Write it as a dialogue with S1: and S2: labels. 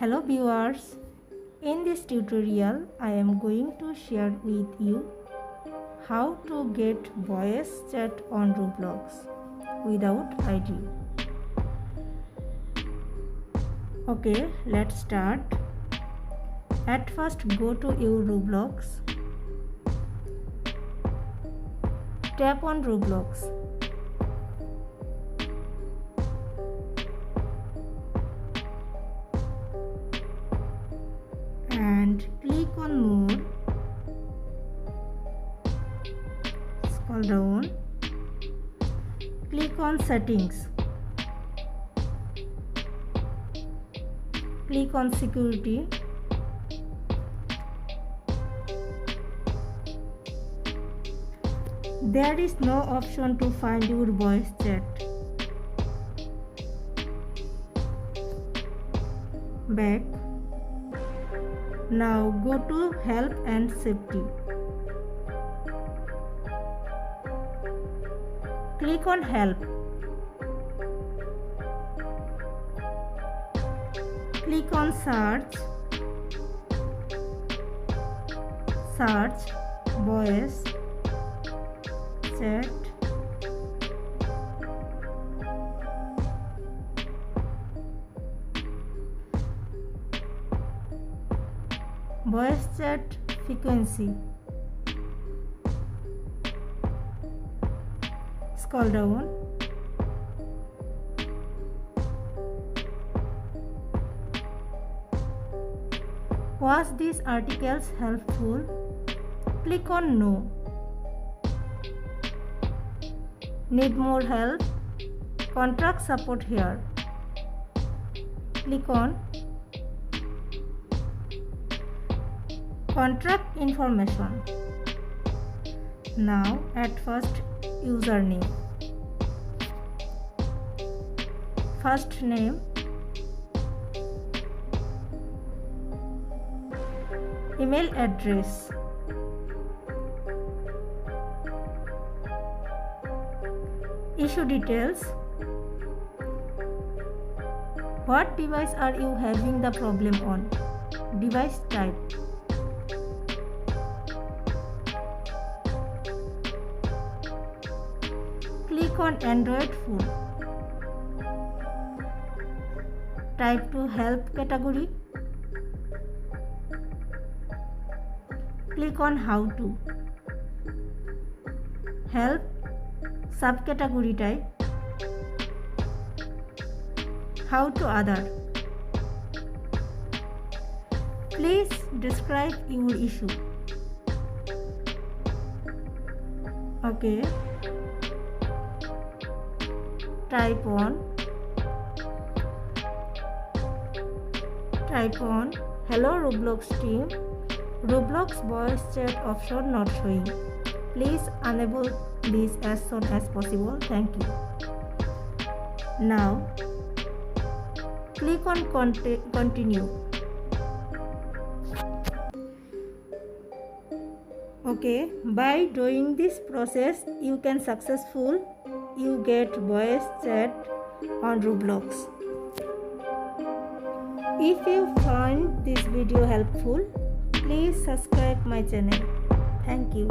S1: Hello viewers, in this tutorial I am going to share with you how to get voice chat on Roblox without ID. Okay, let's start. At first go to your Roblox. Tap on Roblox. And click on more. Scroll down. Click on settings. Click on security. There is no option to find your voice chat. Back. Now go to help and safety. Click on help. Click on search. Search voice chat. Voice chat frequency. Scroll down. Was these articles helpful? Click on no. Need more help? Contact support here. Click on Contract information. Now at first username. First name. Email address. Issue details. What device are you having the problem on? Device type. Click on Android phone. Type to help category. Click on how to. Help subcategory type. How to other. Please describe your issue. Okay. Type on hello Roblox team, Roblox voice chat option not showing. Please enable this as soon as possible. Thank you. Now click on continue. Okay, by doing this process you can you get voice chat on Roblox. If you find this video helpful, please subscribe my channel. Thank you.